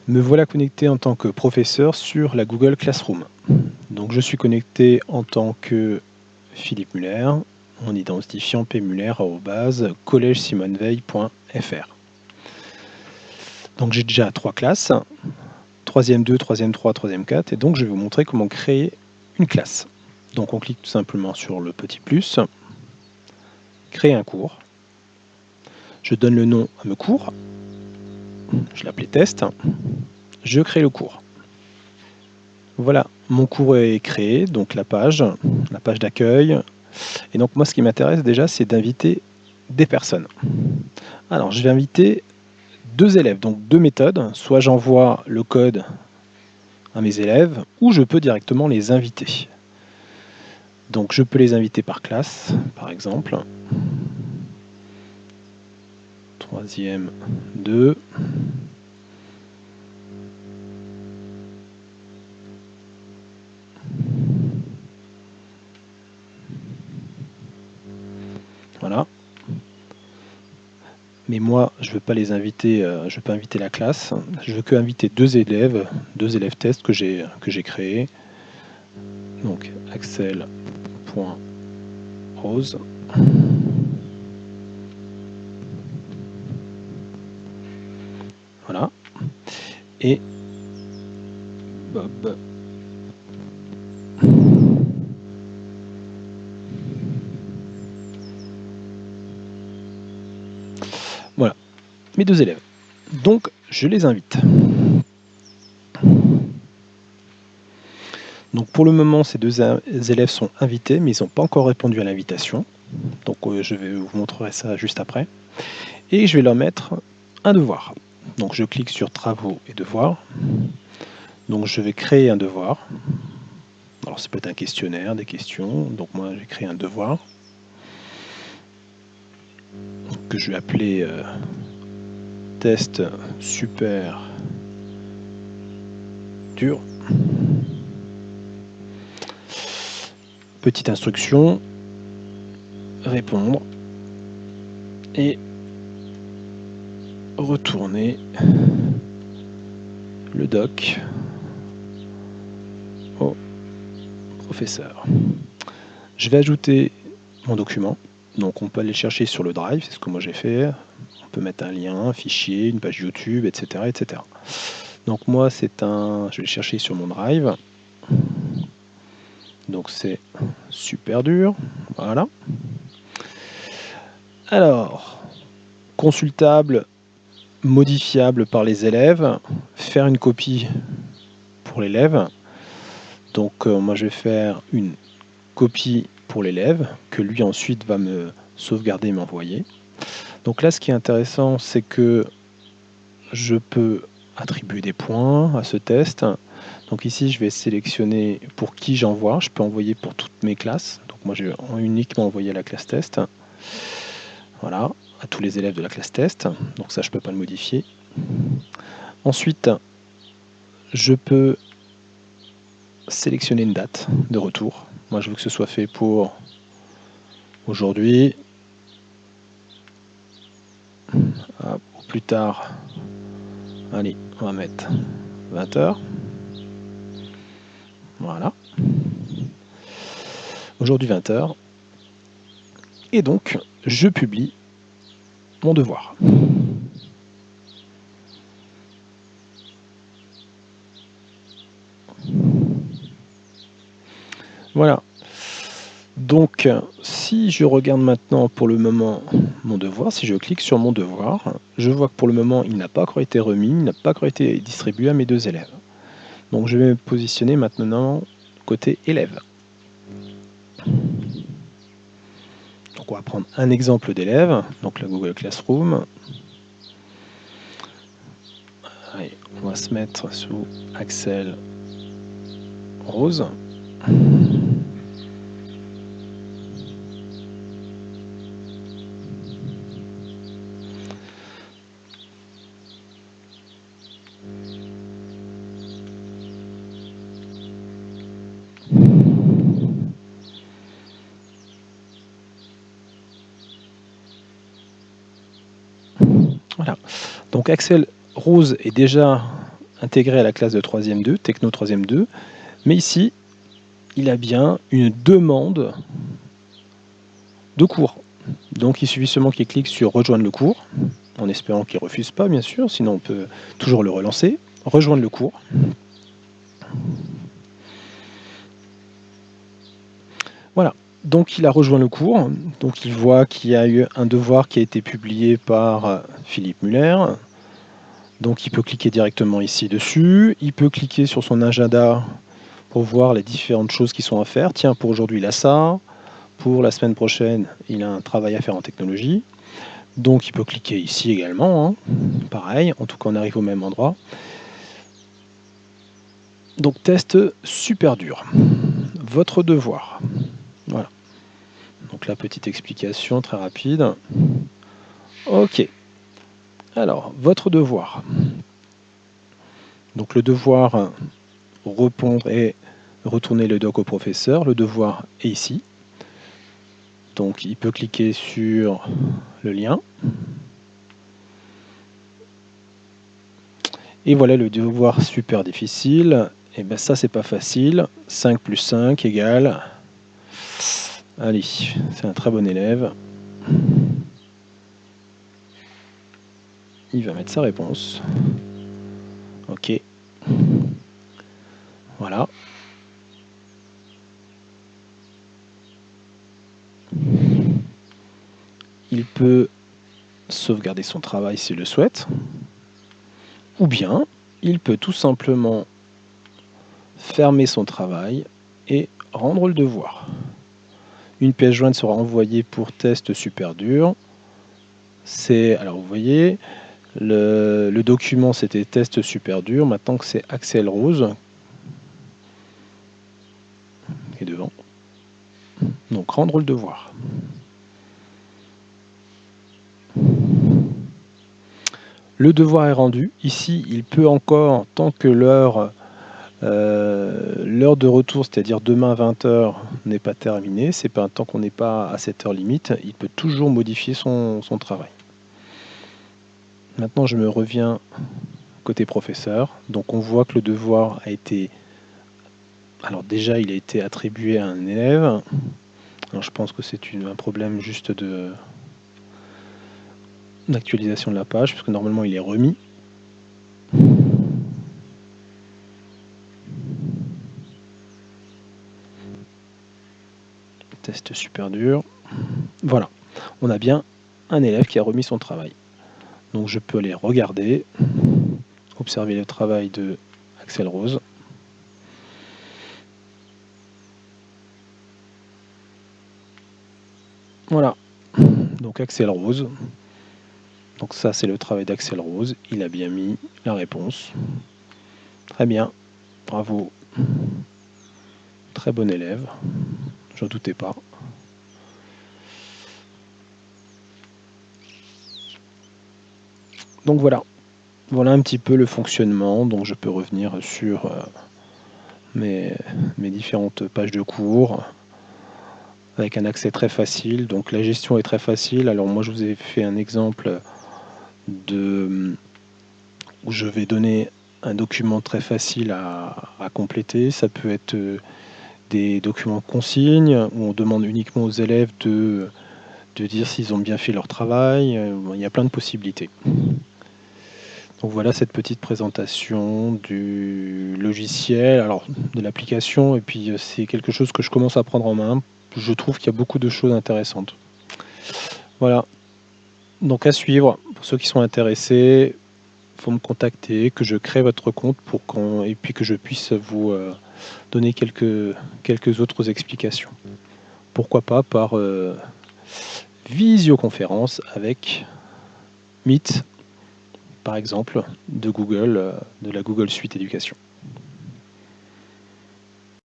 Me voilà connecté en tant que professeur sur la Google Classroom. Donc je suis connecté en tant que Philippe Muller, mon identifiant pmuller@collège-simone-veil.fr. Donc j'ai déjà 3 classes, troisième 2, troisième 3, troisième 4, et donc je vais vous montrer comment créer une classe. Donc on clique tout simplement sur le petit plus, créer un cours. Je donne le nom à mon cours, je l'appelais test, je crée le cours. Voilà, mon cours est créé, donc la page d'accueil. Et donc moi, ce qui m'intéresse déjà, c'est d'inviter des personnes. Alors, je vais inviter 2 élèves, donc 2 méthodes. Soit j'envoie le code à mes élèves, ou je peux directement les inviter. Donc je peux les inviter par classe, par exemple. Troisième 2. Voilà. Mais moi, je ne veux pas les inviter, je veux pas inviter la classe. Je veux que inviter 2 élèves tests que j'ai créés. Donc axel.rose. Voilà. Et Bob. Voilà, mes 2 élèves. Donc, je les invite. Donc, pour le moment, ces 2 élèves sont invités, mais ils n'ont pas encore répondu à l'invitation. Donc, je vais vous montrer ça juste après. Et je vais leur mettre un devoir. Donc, je clique sur Travaux et Devoirs. Donc, je vais créer un devoir. Alors, ça peut être un questionnaire, des questions. Donc, moi, j'ai créé un devoir que je vais appeler test super dur. Petite instruction, répondre et retourner le doc au professeur. Je vais ajouter mon document. Donc on peut aller le chercher sur le Drive, c'est ce que moi j'ai fait. On peut mettre un lien, un fichier, une page YouTube, etc. etc. Donc moi je vais le chercher sur mon Drive. Donc c'est super dur. Voilà. Alors, consultable, modifiable par les élèves, faire une copie pour l'élève. Donc moi je vais faire une copie pour l'élève que lui ensuite va me sauvegarder et m'envoyer. Donc là ce qui est intéressant c'est que je peux attribuer des points à ce test. Donc ici je vais sélectionner pour qui j'envoie. Je peux envoyer pour toutes mes classes. Donc moi je vais uniquement envoyer à la classe test. Voilà, à tous les élèves de la classe test. Donc ça je peux pas le modifier. Ensuite je peux sélectionner une date de retour. Moi je veux que ce soit fait pour aujourd'hui. Ou plus tard. Allez, on va mettre 20h. Voilà. Aujourd'hui 20h. Et donc, je publie mon devoir. Voilà. Donc, si je regarde maintenant pour le moment mon devoir, si je clique sur mon devoir, je vois que pour le moment, il n'a pas encore été remis, il n'a pas encore été distribué à mes 2 élèves. Donc, je vais me positionner maintenant côté élève. Donc, on va prendre un exemple d'élève, donc la Google Classroom. Allez, on va se mettre sous Axel Rose. Voilà. Donc Axel Rose est déjà intégré à la classe de 3e 2, Techno 3e 2, mais ici, il a bien une demande de cours. Donc il suffit seulement qu'il clique sur rejoindre le cours, en espérant qu'il ne refuse pas bien sûr, sinon on peut toujours le relancer, rejoindre le cours. Voilà, donc il a rejoint le cours, donc il voit qu'il y a eu un devoir qui a été publié par Philippe Muller, donc il peut cliquer directement ici dessus, il peut cliquer sur son agenda pour voir les différentes choses qui sont à faire. Tiens, pour aujourd'hui il a ça, pour la semaine prochaine il a un travail à faire en technologie, donc il peut cliquer ici également, hein. Pareil, en tout cas on arrive au même endroit. Donc test super dur, votre devoir, voilà. Donc la petite explication très rapide. Ok, alors votre devoir. Donc le devoir, répondre et retourner le doc au professeur. Le devoir est ici. Donc il peut cliquer sur le lien. Et voilà le devoir super difficile. Et bien ça c'est pas facile. 5 plus 5 égale... Allez, c'est un très bon élève. Il va mettre sa réponse. Ok. Voilà. Il peut sauvegarder son travail s'il le souhaite. Ou bien, il peut tout simplement fermer son travail et rendre le devoir. Une pièce jointe sera envoyée pour test super dur. Alors vous voyez, le document c'était test super dur, maintenant que c'est Axel Rose qui est devant. Donc rendre le devoir. Le devoir est rendu. Ici, il peut encore, tant que l'heure de retour, c'est-à-dire demain à 20h, n'est pas terminée, c'est pas tant qu'on n'est pas à cette heure limite, il peut toujours modifier son travail. Maintenant, je me reviens côté professeur. Donc on voit que le devoir a été... Alors déjà, il a été attribué à un élève. Alors je pense que c'est un problème juste d'actualisation de la page, parce que normalement il est remis. Test super dur. Voilà, on a bien un élève qui a remis son travail. Donc je peux aller regarder, observer le travail de Axel Rose. Voilà, donc Axel Rose. Donc ça c'est le travail d'Axel Rose, il a bien mis la réponse. Très bien, bravo. Très bon élève, j'en doutais pas. Donc voilà un petit peu le fonctionnement. Donc je peux revenir sur mes différentes pages de cours avec un accès très facile. Donc la gestion est très facile. Alors moi je vous ai fait un exemple où je vais donner un document très facile à compléter. Ça peut être des documents consignes où on demande uniquement aux élèves de dire s'ils ont bien fait leur travail. Il y a plein de possibilités. Donc voilà cette petite présentation du logiciel, alors de l'application, et puis c'est quelque chose que je commence à prendre en main. Je trouve qu'il y a beaucoup de choses intéressantes. Voilà, donc à suivre, pour ceux qui sont intéressés, il faut me contacter, que je crée votre compte et puis que je puisse vous donner quelques autres explications. Pourquoi pas par visioconférence avec Meet, par exemple, de Google, de la Google Suite Éducation.